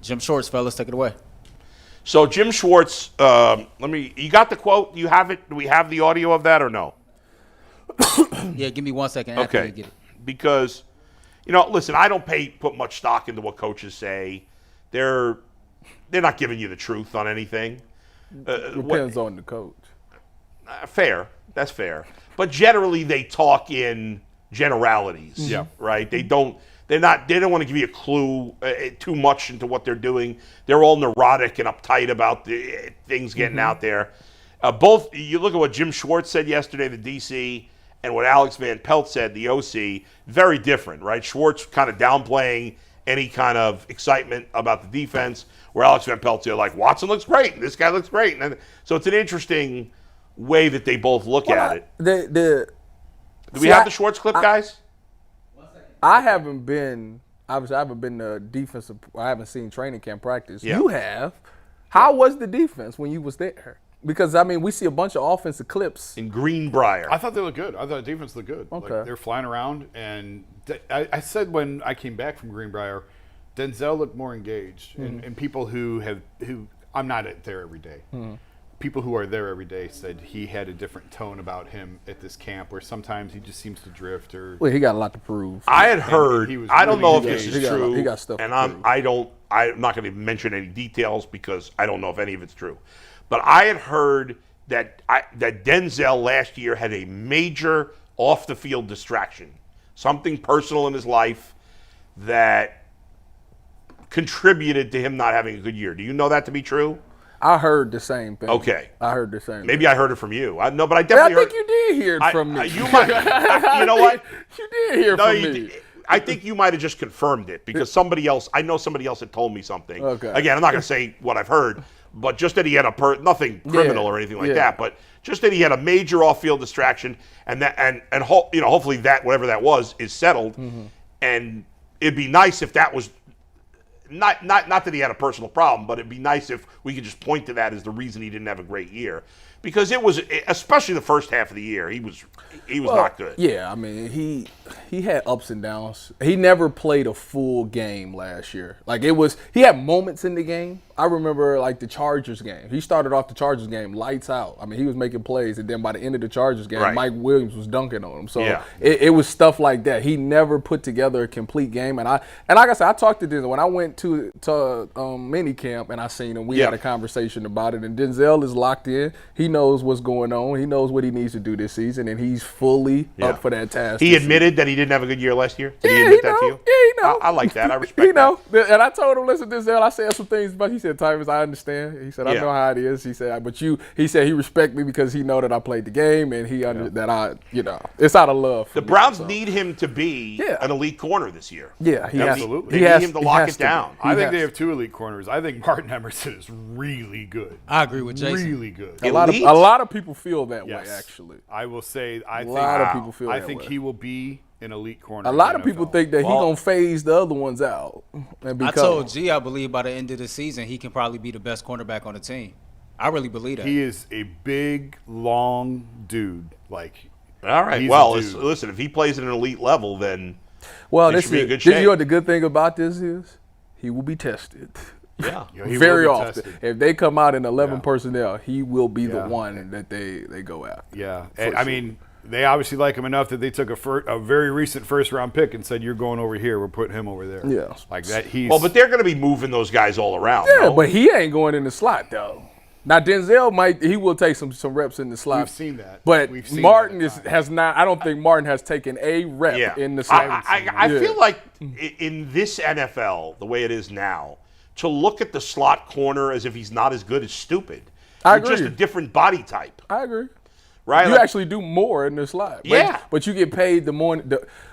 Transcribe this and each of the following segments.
Jim Schwartz, fellas, take it away. So Jim Schwartz, you got the quote? You have it? Do we have the audio of that or no? Yeah, give me 1 second. Okay. You get it. Because, listen, I don't put much stock into what coaches say. They're not giving you the truth on anything. Depends on the coach. Fair. That's fair. But generally they talk in generalities. Yeah. Right? They don't want to give you a clue too much into what they're doing. They're all neurotic and uptight about the things getting out there. Both, you look at what Jim Schwartz said yesterday, the DC, and what Alex Van Pelt said, the OC, very different, right? Schwartz kind of downplaying any kind of excitement about the defense, where Alex Van Pelt said, like, Watson looks great, and this guy looks great. And so it's an interesting way that they both look at it. Do we have the Schwartz clip, guys? I haven't been to defensive. I haven't seen training camp practice. Yeah. You have. How was the defense when you was there? Because, we see a bunch of offensive clips. In Greenbrier. I thought they looked good. I thought the defense looked good. Okay. Like, they're flying around. And I said when I came back from Greenbrier, Denzel looked more engaged. And people who I'm not there every day. People who are there every day said he had a different tone about him at this camp, where sometimes he just seems to drift. Well, he got a lot to prove. I had heard, I don't know if this is true, he got stuff and to prove. I'm not going to mention any details because I don't know if any of it's true. But I had heard that Denzel last year had a major off-the-field distraction, something personal in his life that contributed to him not having a good year. Do you know that to be true? I heard the same thing. Okay. I heard the same Maybe thing. I heard it from you. I definitely heard. I think you did hear it from me. You might. You know what? You did hear from me. I think you might have just confirmed it because somebody else had told me something. Okay. Again, I'm not going to say what I've heard, but just that he had nothing criminal or anything like that, but just that he had a major off-field distraction, and hopefully that whatever that was is settled, and it'd be nice if that was not that he had a personal problem, but it'd be nice if we could just point to that as the reason he didn't have a great year, because it was, especially the first half of the year, he was not good. Yeah, he had ups and downs. He never played a full game last year. Like he had moments in the game. I remember like the Chargers game. He started off the Chargers game lights out. He was making plays, and then by the end of the Chargers game, Mike Williams was dunking on him. So it was stuff like that. He never put together a complete game. And like I said, I talked to Denzel when I went to mini camp and I seen him. We had a conversation about it. And Denzel is locked in. He knows what's going on. He knows what he needs to do this season, and he's fully up for that task. He admitted that he didn't have a good year last year. Did he admit that to you? Yeah, he know. I like that. I respect that. And I told him, listen, Denzel, I said some things, but he said, Tyvis, I understand. He said, I know how it is. He said, he said he respect me because he know that I played the game, and he that it's out of love. The Browns need him to be an elite corner this year. Yeah, absolutely. They need him to lock it down. I think they have two elite corners. I think Martin Emerson is really good. I agree with Jason. Really good. A lot of people feel that way, actually. I will say, a lot of people feel that way. I think he will be an elite corner. A lot of people think that he's going to phase the other ones out. I told G, I believe by the end of the season, he can probably be the best cornerback on the team. I really believe that. He is a big, long dude. All right. Well, listen, if he plays at an elite level, then this should be in good you shape. know what the good thing about this is? He will be tested. Yeah. Very often. Tested. If they come out in 11 personnel, he will be the one that they go after. Yeah. They obviously like him enough that they took a very recent first-round pick and said, you're going over here. We're putting him over there. Yeah. Like that. But they're going to be moving those guys all around. Yeah, but he ain't going in the slot, though. Now, Denzel he will take some reps in the slot. We've seen that. But Martin has not. I don't think Martin has taken a rep in the slot. I feel like in this NFL, the way it is now, to look at the slot corner as if he's not as good is stupid. I agree. Just a different body type. I agree. Right? You actually do more in the slot. But you get paid the more.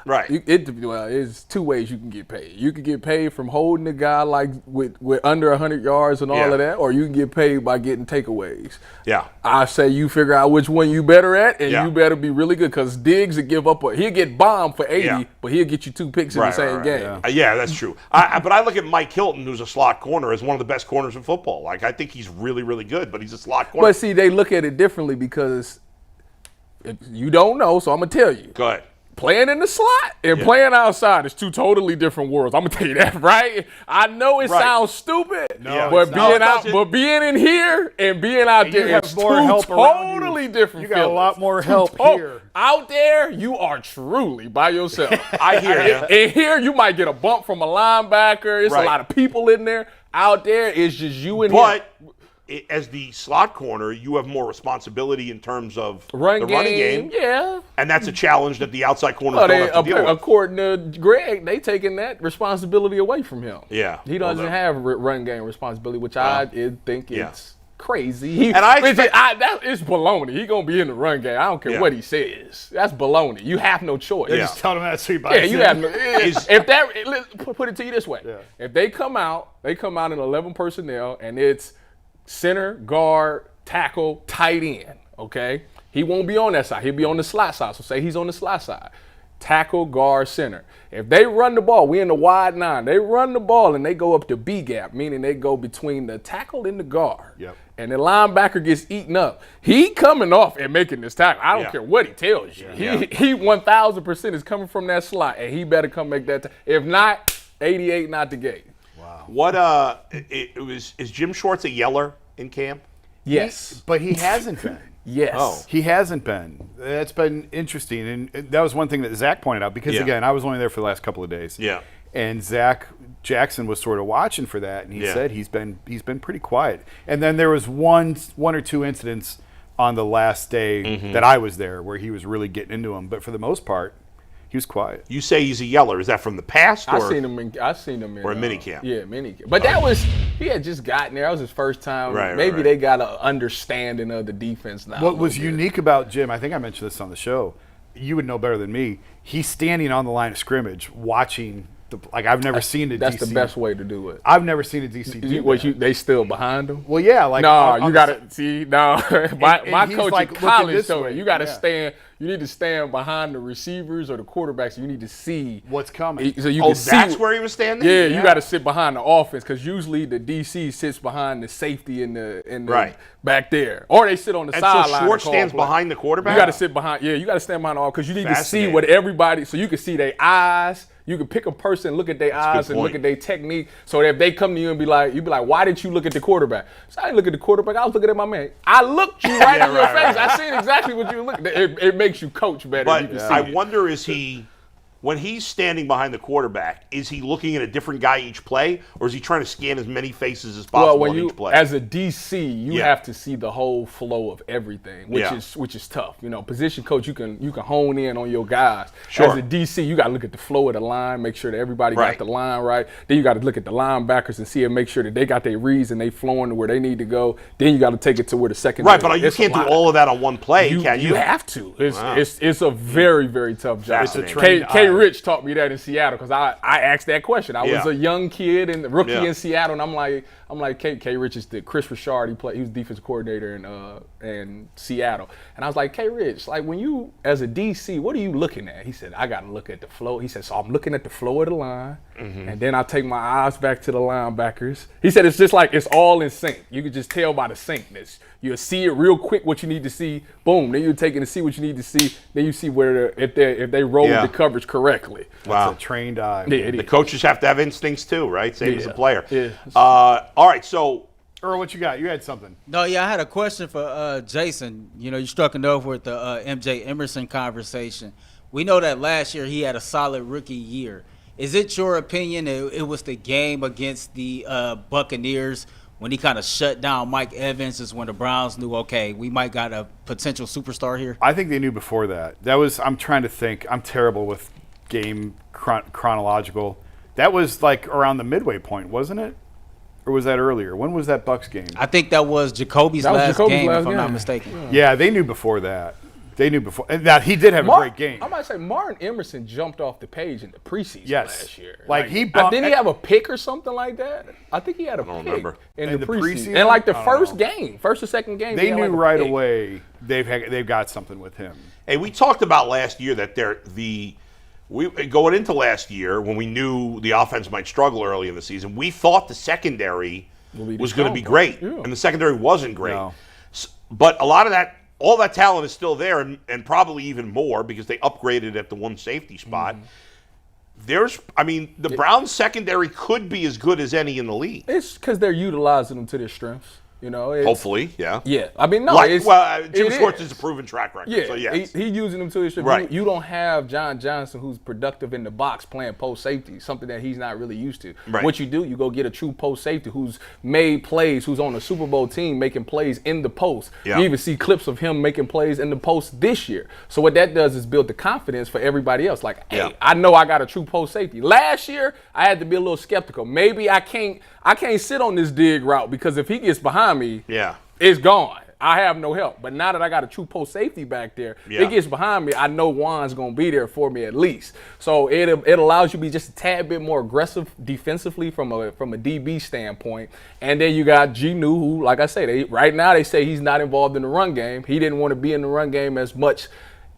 Right. It's two ways you can get paid. You can get paid from holding the guy like with under 100 yards and all of that, or you can get paid by getting takeaways. Yeah. I say you figure out which one you better at, and you better be really good, because Diggs will give up. He'll get bombed for 80, but he'll get you 2 picks in the same game. Yeah, that's true. But I look at Mike Hilton, who's a slot corner, as one of the best corners in football. Like, I think he's really, really good, but he's a slot corner. But see, they look at it differently because you don't know, so I'm going to tell you. Go ahead. playing in the slot and playing outside is two totally different worlds. I'm gonna tell you that, right? I know it sounds stupid, but being in here and being out there is two totally different. You got a lot more help here. Out there, you are truly by yourself. I hear you. And here, you might get a bump from a linebacker. It's a lot of people in there. Out there, it's just you and him. But as the slot corner, you have more responsibility in terms of the running game. Yeah. And that's a challenge that the outside corners don't have to deal with. According to Greg, they taking that responsibility away from him. Yeah. He doesn't have run game responsibility, which I think it's crazy. And it's baloney. He going to be in the run game. I don't care what he says. That's baloney. You have no choice. They just tell him that so he buys you have no. Put it to you this way. Yeah. If they come out in 11 personnel, and it's center, guard, tackle, tight end, okay? He won't be on that side. He'll be on the slot side. So say he's on the slot side. Tackle, guard, center. If they run the ball, we in the wide 9. They run the ball and they go up to B gap, meaning they go between the tackle and the guard. Yep. And the linebacker gets eaten up. He coming off and making this tackle. I don't care what he tells you. He 1,000% is coming from that slot, and he better come make that. If not, 88 not the game. What is Jim Schwartz a yeller in camp? Yes. But he hasn't been. Yes. Oh. He hasn't been. That's been interesting. And that was one thing that Zach pointed out because, again, I was only there for the last couple of days. Yeah. And Zach Jackson was sort of watching for that, and he said he's been pretty quiet. And then there was one or two incidents on the last day that I was there where he was really getting into them. But for the most part, he was quiet. You say he's a yeller. Is that from the past? Or? I seen him in minicamp. Yeah, minicamp. But he had just gotten there. That was his first time. Maybe they got an understanding of the defense now. What was unique about Jim, I think I mentioned this on the show, you would know better than me, he's standing on the line of scrimmage watching I've never seen a DC. That's the best way to do it. I've never seen a DC do that. They still behind him? Well, yeah. You got to see. No, my coach in college told me you got to stand. You need to stand behind the receivers or the quarterbacks. You need to see what's coming. So you can see. That's where he was standing. Yeah, you got to sit behind the offense because usually the DC sits behind the safety in the back there, or they sit on the sideline. So Schwartz stands behind the quarterback. You got to sit behind. Yeah, you got to stand behind all because you need to see what everybody. So you can see their eyes. You can pick a person, look at their eyes, and look at their technique. So that if they come to you and be like, why didn't you look at the quarterback? So I didn't look at the quarterback. I was looking at my man. I looked you right in your face. I seen exactly what you were looking at. It makes you coach better. But I wonder, when he's standing behind the quarterback, is he looking at a different guy each play, or is he trying to scan as many faces as possible on each play? As a DC, you have to see the whole flow of everything, which is tough. Position coach, you can hone in on your guys. Sure. As a DC, you got to look at the flow of the line, make sure that everybody got the line right. Then you got to look at the linebackers and see and make sure that they got their reads and they flowing to where they need to go. Then you got to take it to where the second. Right, but you can't do all of that on one play, can you? You have to. It's a very, very tough job. It's a trained Rich taught me that in Seattle because I asked that question. I was a young kid and rookie in Seattle, and I'm like K. Rich is the Chris Richard. He was defensive coordinator in Seattle, and I was like, K. Rich, like when you as a DC, what are you looking at? He said, I got to look at the flow. He said, so I'm looking at the flow of the line, and then I take my eyes back to the linebackers. He said it's just like it's all in sync. You can just tell by the syncness. You'll see it real quick what you need to see. Boom. Then you take it to see what you need to see. Then you see where if they roll the coverage correctly. Wow. That's a trained eye. Yeah, the coaches have to have instincts too, right? Same as a player. Yeah. All right, so Earl, what you got? You had something. No, I had a question for Jason. You struck a nerve with the MJ Emerson conversation. We know that last year he had a solid rookie year. Is it your opinion it was the game against the Buccaneers when he kind of shut down Mike Evans is when the Browns knew, okay, we might got a potential superstar here? I think they knew before that. I'm trying to think. I'm terrible with game chronological. That was like around the midway point, wasn't it? Or was that earlier? When was that Bucks game? I think that was Jacoby's last game, if I'm not mistaken. Yeah, they knew before that. They knew before. And that he did have a great game. I might say Martin Emerson jumped off the page in the preseason last year. Didn't he have a pick or something like that? I think he had a pick remember. in the preseason. And like the first or second game. They knew right away they've got something with him. Hey, we talked about last year that going into last year when we knew the offense might struggle early in the season, we thought the secondary was going to be great, and the secondary wasn't great. No. But a lot of that all that talent is still there, and probably even more because they upgraded at the one safety spot. The Browns secondary could be as good as any in the league. It's because they're utilizing them to their strengths. Hopefully, yeah. Yeah, I mean, no. Jim Schwartz is a proven track record. Yeah, so yes. he using them to his strength. Right. You don't have John Johnson, who's productive in the box, playing post safety, something that he's not really used to. Right. What you do, you go get a true post safety who's made plays, who's on a Super Bowl team making plays in the post. Yeah. You even see clips of him making plays in the post this year. So what that does is build the confidence for everybody else. Like, hey, I know I got a true post safety. Last year, I had to be a little skeptical. Maybe I can't sit on this dig route because if he gets behind me, it's gone. I have no help. But now that I got a true post safety back there, it gets behind me. I know Juan's going to be there for me at least. So it allows you to be just a tad bit more aggressive defensively from a DB standpoint. And then you got Gnu, who, like I say, right now they say he's not involved in the run game. He didn't want to be in the run game as much,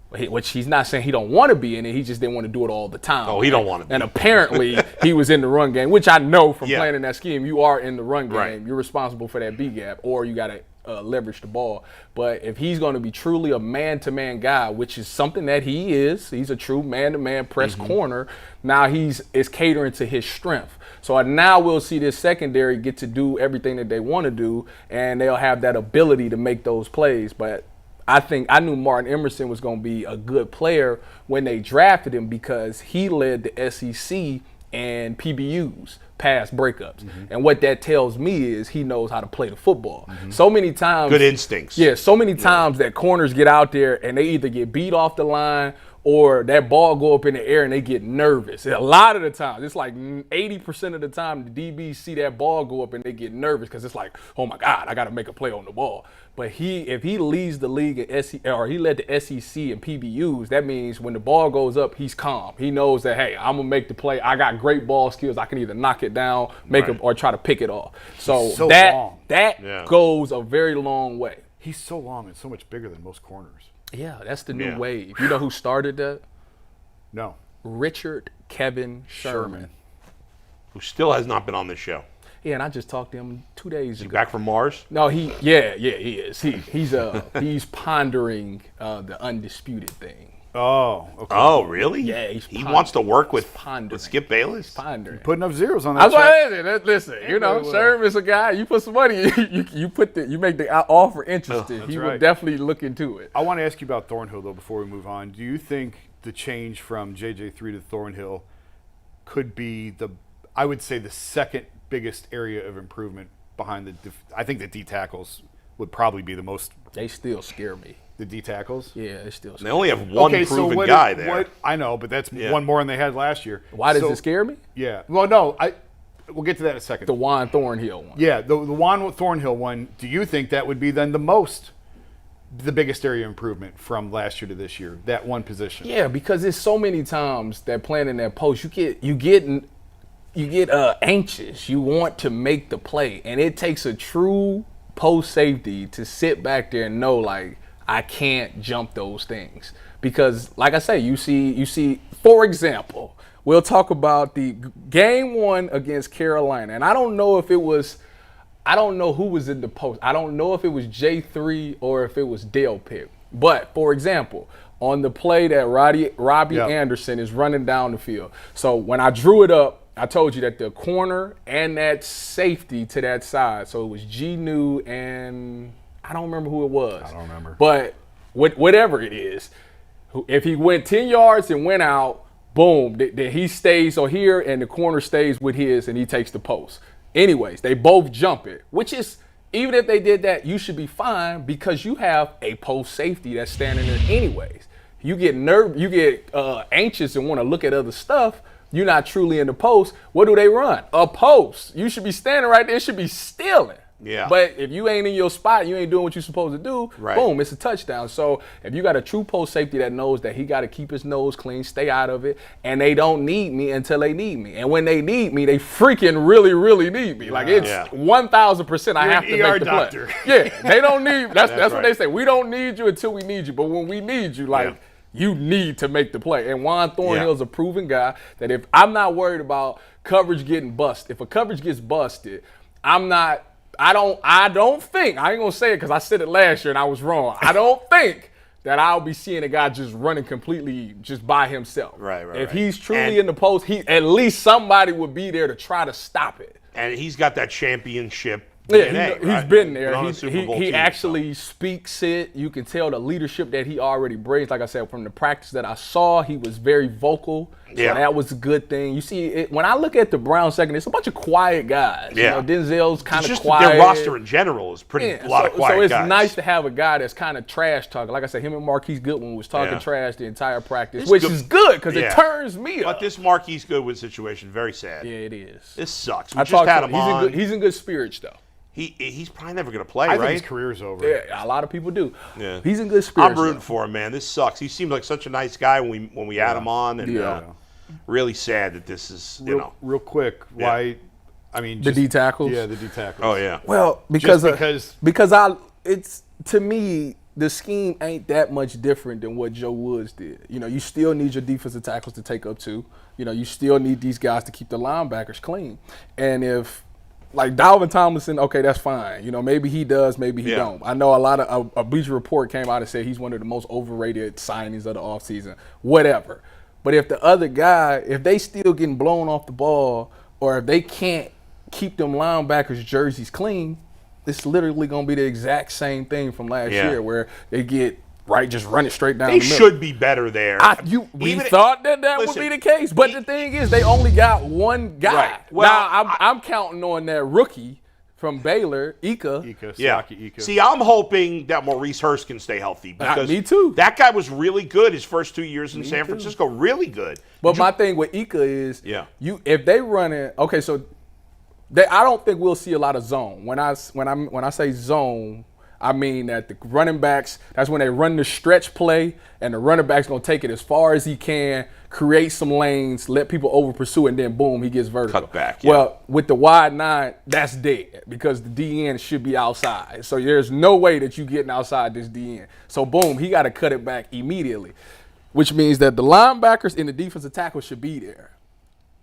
which he's not saying he don't want to be in it. He just didn't want to do it all the time. Oh, he don't want to be. And apparently he was in the run game, which I know from playing in that scheme. You are in the run game. Right. You're responsible for that B gap, or you got to leverage the ball. But if he's going to be truly a man-to-man guy, which is something that he is, he's a true man-to-man press corner. Now is catering to his strength. So now we'll see this secondary get to do everything that they want to do, and they'll have that ability to make those plays. But I knew Martin Emerson was going to be a good player when they drafted him because he led the SEC and PBUs, pass breakups. And what that tells me is he knows how to play the football. So many times. Good instincts. Yeah, so many times that corners get out there and they either get beat off the line or that ball go up in the air and they get nervous. A lot of the times, it's like 80% of the time the DBs see that ball go up and they get nervous because it's like, oh my God, I got to make a play on the ball. But if he leads the league in or he led the SEC and PBUs, that means when the ball goes up, he's calm. He knows that, hey, I'm gonna make the play. I got great ball skills. I can either knock it down, make it, or try to pick it off. So that goes a very long way. He's so long and so much bigger than most corners. Yeah, that's the new wave. You know who started that? No. Richard Kevin Sherman. Who still has not been on this show. Yeah, and I just talked to him 2 days ago. Is he back from Mars? No, he is. He's pondering the undisputed thing. Oh, okay. Oh, really? Yeah, he wants to work with Skip Bayless. Pondering. Putting up zeros on that. That's why listen, Sherman's a guy. You put some money, you make the offer interesting. He will definitely look into it. I want to ask you about Thornhill though before we move on. Do you think the change from JJ3 to Thornhill could be I would say the second biggest area of improvement behind I think the D tackles would probably be the most. They still scare me. The D tackles? Yeah, they still scare me. They only have one proven guy there. I know, but that's one more than they had last year. Why does it scare me? Yeah. Well, no, we'll get to that in a second. The Juan Thornhill one. Yeah, the Juan Thornhill one. Do you think that would be then the biggest area of improvement from last year to this year? That one position. Yeah, because there's so many times that playing in that post, you get anxious. You want to make the play, and it takes a true post safety to sit back there and know, like, I can't jump those things. Because, like I say, you see, for example, we'll talk about the game one against Carolina, and I don't know who was in the post. I don't know if it was J3 or if it was Dale Pitt. But, for example, on the play that Robbie Anderson is running down the field. So when I drew it up, I told you that the corner and that safety to that side, so it was Gnu and I don't remember who it was. I don't remember. But whatever it is, if he went 10 yards and went out, boom, then he stays here and the corner stays with his and he takes the post. Anyways, they both jump it, which is, even if they did that, you should be fine because you have a post safety that's standing there anyways. You get anxious and want to look at other stuff. You're not truly in the post. What do they run? A post. You should be standing right there. It should be stealing. Yeah. But if you ain't in your spot, you ain't doing what you're supposed to do, boom, it's a touchdown. So if you got a true post safety that knows that he got to keep his nose clean, stay out of it, and they don't need me until they need me. And when they need me, they freaking really, really need me. Like, it's 1,000% I have to make the play. Yeah, they don't need – that's what they say. We don't need you until we need you. But when we need you, you need to make the play. And Juan Thornhill's a proven guy that if I'm not worried about coverage getting busted, if a coverage gets busted, I'm not I don't think, I ain't gonna say it because I said it last year and I was wrong. I don't think that I'll be seeing a guy just running completely just by himself. Right. If he's truly in the post, at least somebody would be there to try to stop it. And he's got that championship Yeah, DNA, he's been there. on a Super Bowl He team, actually speaks it. You can tell the leadership that he already brings. Like I said, from the practice that I saw, he was very vocal. So Yeah. that was a good thing. You see, when I look at the Browns second, it's a bunch of quiet guys. Yeah. You know, Denzel's kind It's of just quiet. their roster in general is a lot of quiet So it's guys. nice to have a guy that's kind of trash talking. Like I said, him and Marquise Goodwin was talking Yeah. trash the entire practice, It's which good- is good because Yeah. it turns me But up. this Marquise Goodwin situation, very sad. Yeah, it is. This sucks. We I just talked had to him him. on. He's in good spirits, though. He's probably never going to play, I think right? his career's over. Yeah, a lot of people do. Yeah. He's in good spirits. I'm rooting though. for him, man. This sucks. He seemed like such a nice guy when we had him on, and Yeah. really sad that this is, Real quick, why? I mean, The D tackles? Yeah, the D tackles. Oh yeah. Well, because Just to me, the scheme ain't that much different than what Joe Woods did. You know, you still need your defensive tackles to take up two. You know, you still need these guys to keep the linebackers clean. And if like Dalvin Tomlinson, okay, that's fine. You know, maybe he does, maybe he don't. I know a Bleacher Report came out and said he's one of the most overrated signings of the offseason. Whatever. But if the other guy, if they still getting blown off the ball, or if they can't keep them linebackers' jerseys clean, it's literally going to be the exact same thing from last year, where they get just running straight down They the middle. should be better there. We Even- thought that listen, would be the case, but the thing is, they only got one guy. Right. Well, now I'm counting on that rookie from Baylor, Ika. Ika. See, I'm hoping that Maurice Hurst can stay healthy because me too. That guy was really good his first 2 years in San Francisco. Really good. But my thing with Ika is, if they run it, okay, so I don't think we'll see a lot of zone. When I say zone, I mean that the running backs, that's when they run the stretch play, and the running back's going to take it as far as he can, create some lanes, let people over pursue, and then boom, he gets vertical. Cut back, Well, with the wide nine, that's dead because the DN should be outside. So there's no way that you getting outside this DN. So boom, he got to cut it back immediately, which means that the linebackers and the defensive tackle should be there.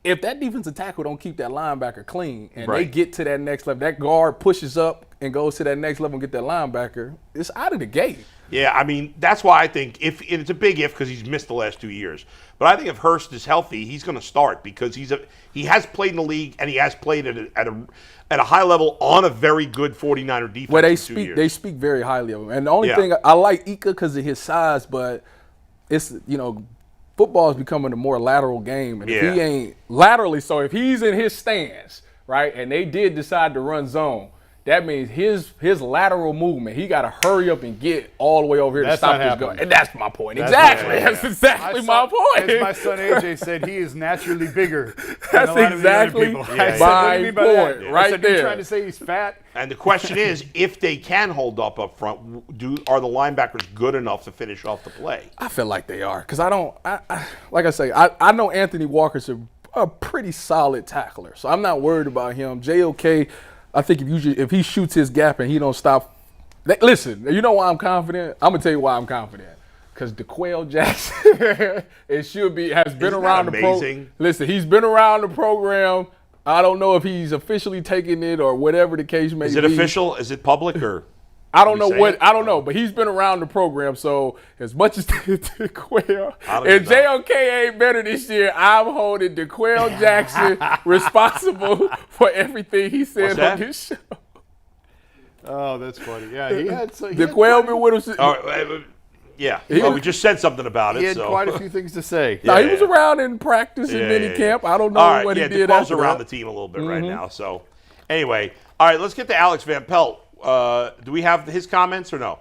If that defensive tackle don't keep that linebacker clean and they get to that next level, that guard pushes up and goes to that next level and get that linebacker, it's out of the gate. Yeah, I mean, that's why I think it's a big if because he's missed the last 2 years. But I think if Hurst is healthy, he's going to start because he has played in the league and he has played at a high level on a very good 49er defense. Well, they speak very highly of him. And the only thing I like Ika because of his size, but it's football is becoming a more lateral game, and if he ain't laterally, so if he's in his stance, right, and they did decide to run zone, that means his lateral movement, he got to hurry up and get all the way over here to stop his gun. And that's my point. That's exactly my point. As my son AJ said, he is naturally bigger. That's exactly my point right there. You're trying to say he's fat? And the question is, if they can hold up front, are the linebackers good enough to finish off the play? I feel like they are because like I say, I know Anthony Walker's a pretty solid tackler, so I'm not worried about him. JOK, I think if he shoots his gap and he don't stop, listen, you know why I'm confident? I'm gonna tell you why I'm confident. Because DeQuell Jackson, has been around the program. Listen, he's been around the program. I don't know if he's officially taking it or whatever the case may be. Is it official? Is it public or? I don't know, but he's been around the program. So as much as DeQuell and JOK ain't better this year, I'm holding DeQuell Jackson responsible for everything he said on this show. Oh, that's funny. Yeah, he had DeQuell been with us. We just said something about it. He had quite a few things to say. He was around in practice and mini camp. I don't know what he did. DeQuell's around the team a little bit right now. So anyway, all right, let's get to Alex Van Pelt. Do we have his comments or no?